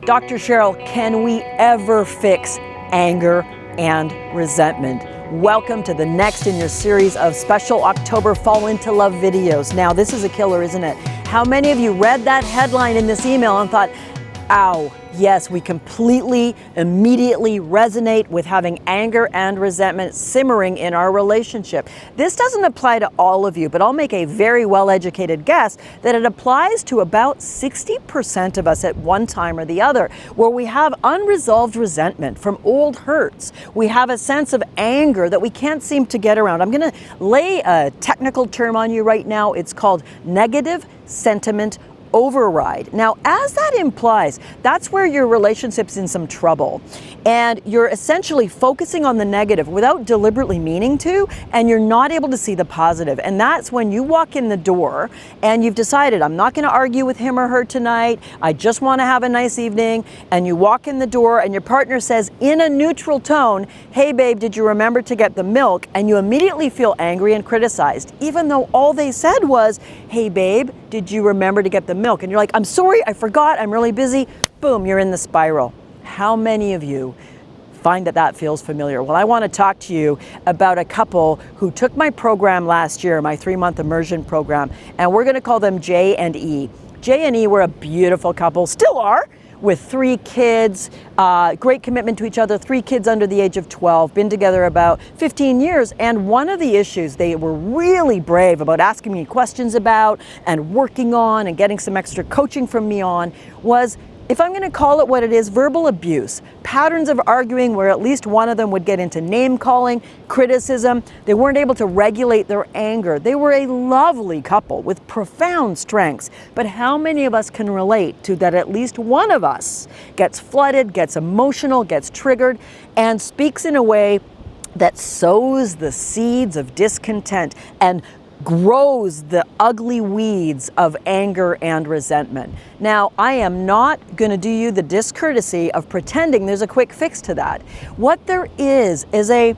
Dr. Cheryl, can we ever fix anger and resentment? Welcome to the next in your series of special October Fall Into Love videos. Now, this is a killer, isn't it? How many of you read that headline in this email and thought, ow, yes, we completely, immediately resonate with having anger and resentment simmering in our relationship. This doesn't apply to all of you, but I'll make a very well-educated guess that it applies to about 60% of us at one time or the other, where we have unresolved resentment from old hurts. We have a sense of anger that we can't seem to get around. I'm going to lay a technical term on you right now. It's called negative sentiment override. Now, as that implies, that's where your relationship's in some trouble. And you're essentially focusing on the negative without deliberately meaning to, and you're not able to see the positive. And that's when you walk in the door and you've decided, I'm not going to argue with him or her tonight. I just want to have a nice evening. And you walk in the door and your partner says in a neutral tone, hey babe, did you remember to get the milk? And you immediately feel angry and criticized, even though all they said was, hey babe, did you remember to get the milk? And you're like, I'm sorry, I forgot, I'm really busy. Boom, you're in the spiral. How many of you find that that feels familiar? Well, I want to talk to you about a couple who took my program last year, my 3-month immersion program, and we're going to call them J and E. J and E were a beautiful couple, still are, with 3 kids, great commitment to each other, 3 kids under the age of 12, been together about 15 years. And one of the issues they were really brave about asking me questions about and working on and getting some extra coaching from me on was, if I'm going to call it what it is, verbal abuse, patterns of arguing where at least one of them would get into name calling, criticism. They weren't able to regulate their anger. They were a lovely couple with profound strengths. But how many of us can relate to that at least one of us gets flooded, gets emotional, gets triggered, and speaks in a way that sows the seeds of discontent and grows the ugly weeds of anger and resentment? Now, I am not going to do you the discourtesy of pretending there's a quick fix to that. What there is a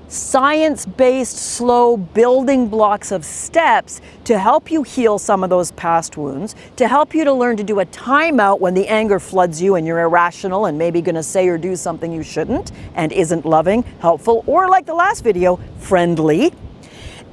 science-based, slow building blocks of steps to help you heal some of those past wounds, to help you to learn to do a timeout when the anger floods you and you're irrational and maybe going to say or do something you shouldn't and isn't loving, helpful, or like the last video, friendly.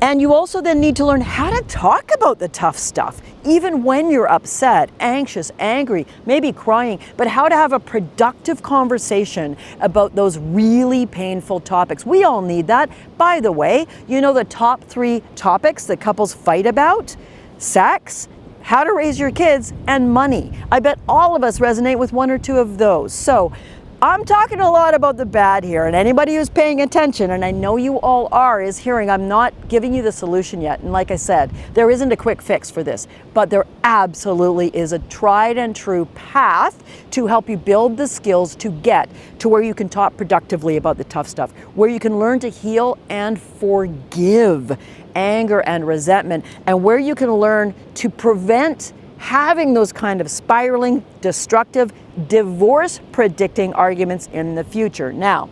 And you also then need to learn how to talk about the tough stuff, even when you're upset, anxious, angry, maybe crying, but how to have a productive conversation about those really painful topics. We all need that. By the way, you know the top 3 topics that couples fight about? Sex, how to raise your kids, and money. I bet all of us resonate with 1 or 2 of those. So I'm talking a lot about the bad here, and anybody who's paying attention, and I know you all are, is hearing I'm not giving you the solution yet. And like I said, there isn't a quick fix for this, but there absolutely is a tried and true path to help you build the skills to get to where you can talk productively about the tough stuff, where you can learn to heal and forgive anger and resentment, and where you can learn to prevent having those kind of spiraling, destructive, divorce-predicting arguments in the future. Now,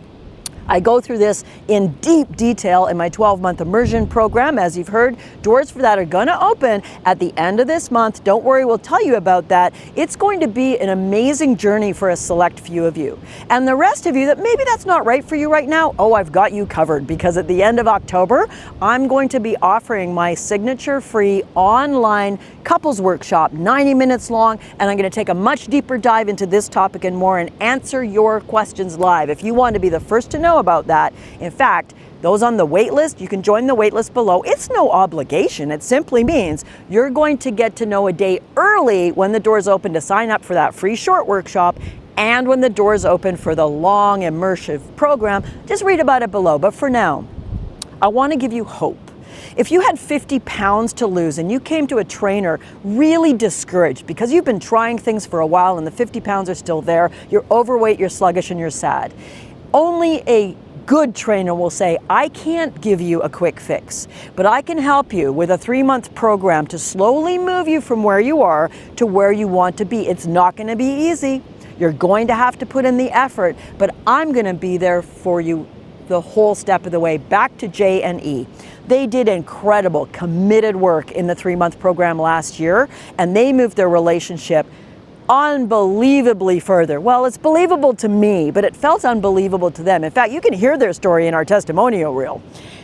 I go through this in deep detail in my 12-month immersion program. As you've heard, doors for that are going to open at the end of this month. Don't worry, we'll tell you about that. It's going to be an amazing journey for a select few of you. And the rest of you that maybe that's not right for you right now, oh, I've got you covered, because at the end of October, I'm going to be offering my signature free online couples workshop, 90 minutes long, and I'm going to take a much deeper dive into this topic and more and answer your questions live. If you want to be the first to know about that, in fact, those on the wait list, you can join the wait list below. It's no obligation. It simply means you're going to get to know a day early when the doors open to sign up for that free short workshop, and when the doors open for the long immersive program. Just read about it below. But for now, I want to give you hope. If you had 50 pounds to lose and you came to a trainer really discouraged because you've been trying things for a while and the 50 pounds are still there, you're overweight, you're sluggish, and you're sad, only a good trainer will say, I can't give you a quick fix, but I can help you with a 3-month program to slowly move you from where you are to where you want to be. It's not going to be easy. You're going to have to put in the effort, but I'm going to be there for you the whole step of the way. Back to J and E. They did incredible, committed work in the 3-month program last year, and they moved their relationship unbelievably further. Well, it's believable to me, but it felt unbelievable to them. In fact, you can hear their story in our testimonial reel.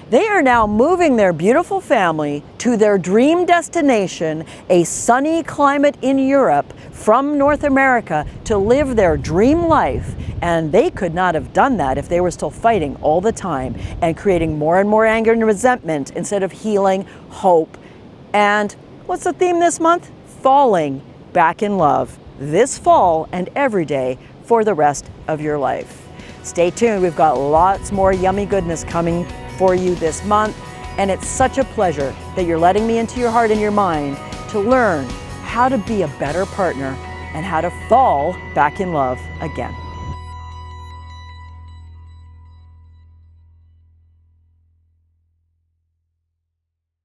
They are now moving their beautiful family to their dream destination, a sunny climate in Europe, from North America, to live their dream life. And they could not have done that if they were still fighting all the time and creating more and more anger and resentment instead of healing, hope, and what's the theme this month? Falling back in love this fall and every day for the rest of your life. Stay tuned. We've got lots more yummy goodness coming for you this month. And it's such a pleasure that you're letting me into your heart and your mind to learn how to be a better partner and how to fall back in love again.